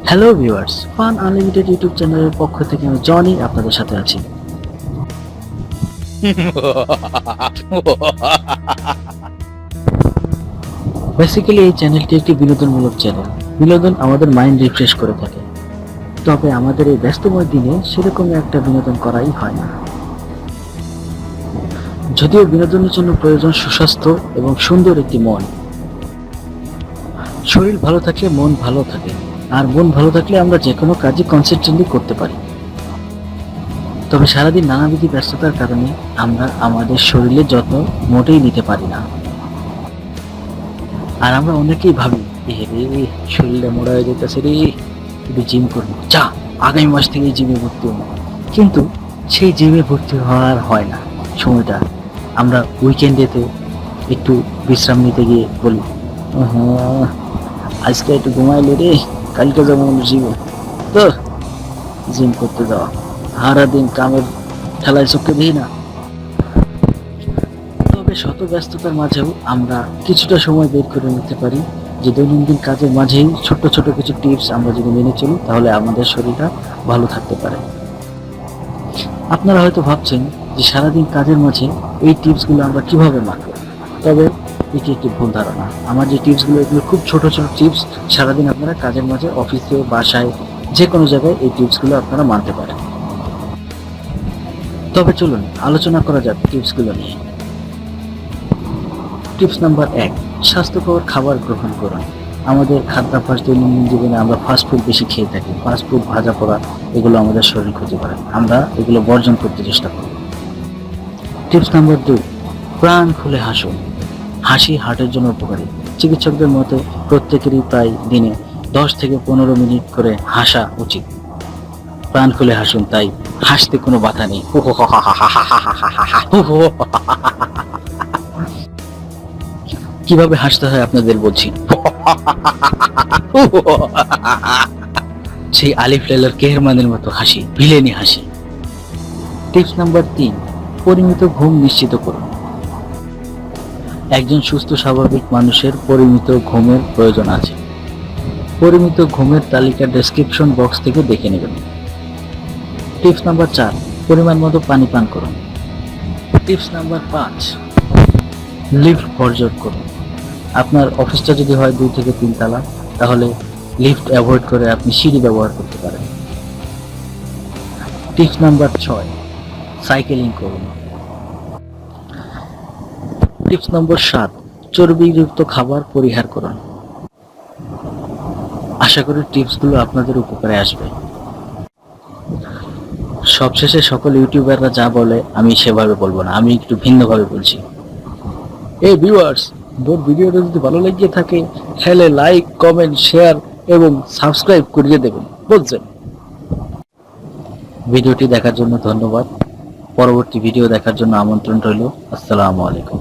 Hello viewers, fun unlimited YouTube চ্যানেলের পক্ষ থেকে আমি জনি আপনাদের সাথে আছি। বেসিক্যালি এই চ্যানেলটি একটি বিনোদনমূলক চ্যানেল। বিনোদন আমাদের মাইন্ড রিফ্রেশ করে থাকে। তবে আমাদের এই ব্যস্তময় দিনে সেরকম একটা বিনোদন করাই হয় না। যদিও বিনোদনের জন্য প্রয়োজন সুস্বাস্থ্য এবং সুন্দর একটি মন। শরীর ভালো থাকলে মন ভালো থাকে, আর মন ভালো থাকলে আমরা যে কোনো কাজই কনসেন্ট্রেটলি করতে পারি। তবে সারাদিন নানাবিধ ব্যস্ততার কারণে আমরা আমাদের শরীরের যত্ন মোটেই নিতে পারি না। আর আমরা অনেকেই ভাবি, রে শরীরটা মোড়া হয়ে যেতেছে রে, একটু জিম করবো, যা আগামী মাস থেকে জিমে ভর্তি হবো। কিন্তু সেই জিমে ভর্তি হওয়ার হয় না। সময়টা আমরা উইকেন্ডেতে একটু বিশ্রাম নিতে গিয়ে বলি, হ্যাঁ আজকে একটু ঘুমাইলে রে, কালকে যাবো জিমে। তো জিম করতে যাওয়া, সারাদিন কামের ঠেলায় চোখে দিই না। তবে শত ব্যস্ততার মাঝেও আমরা কিছুটা সময় বের করে নিতে পারি, যে দৈনন্দিন কাজের মাঝেই ছোট্ট ছোট কিছু টিপস আমরা যদি মেনে চলি, তাহলে আমাদের শরীরটা ভালো থাকতে পারে। আপনারা হয়তো ভাবছেন যে সারাদিন কাজের মাঝে এই টিপসগুলো আমরা কিভাবে মানব। তবে এটি একটি ভুল ধারণা। আমার যে টিপসগুলো, এগুলো খুব ছোট ছোট টিপস। সারাদিন আপনারা কাজের মাঝে, অফিসে, বাসায়, যে কোনো জায়গায় এই টিপসগুলো আপনারা মানতে পারেন। তবে চলুন আলোচনা করা যাক টিপসগুলো নিয়ে। টিপস নাম্বার 1, স্বাস্থ্যকর খাবার গ্রহণ করুন। আমাদের খাদ্যাভ্যাস, দৈনন্দিন জীবনে আমরা ফাস্টফুড বেশি খেয়ে থাকি। ফাস্টফুড, ভাজা পোড়া, এগুলো আমাদের শরীর ক্ষতি করে। আমরা এগুলো বর্জন করতে চেষ্টা করি। টিপস নাম্বার 2, প্রাণ খুলে হাসুন। হাসি হার্টের জন্য উপকারী। চিকিৎসকদের মতে প্রত্যেকেরই প্রায় দিনে 10 থেকে 15 মিনিট করে হাসা উচিত। প্রাণ খুলে হাসুন, তাই হাসতে কোনো বাধা নেই। কিভাবে হাসতে হয় আপনাদের বলছি। সেই আলিফ লাইলার কেহরমানের মতো হাসি, ভিলেনি হাসি। টিপস নাম্বার 3, পরিমিত ঘুম নিশ্চিত করুন। একজন সুস্থ স্বাভাবিক মানুষের পরিমিত ঘুমের প্রয়োজন আছে। পরিমিত ঘুমের তালিকা ডেসক্রিপশন বক্স থেকে দেখে নেবেন। টিপস নাম্বার 4, পরিমাণ মতো পানি পান করুন। টিপস নাম্বার 5, লিফট বর্জন করুন। আপনার অফিসটা যদি হয় 2 থেকে 3 তলা, তাহলে লিফট অ্যাভয়েড করে আপনি সিঁড়ি ব্যবহার করতে পারেন। টিপস নাম্বার 6, সাইকেলিং করুন। টিপস নম্বর 7, চর্বিযুক্ত খাবার পরিহার করুন। আশা করি টিপসগুলো আপনাদের উপকারে আসবে। সবশেষে সকল ইউটিউবাররা যা বলে আমি সেভাবে বলবো না, আমি একটু ভিন্নভাবে বলছি। এই ভিউয়ার্স, তোর ভিডিওটা যদি ভালো লেগে থাকে তাহলে লাইক, কমেন্ট, শেয়ার এবং সাবস্ক্রাইব করিয়ে দেবেন, বুঝছেন? ভিডিওটি দেখার জন্য ধন্যবাদ। পরবর্তী ভিডিও দেখার জন্য আমন্ত্রণ রইল। আসসালামু আলাইকুম।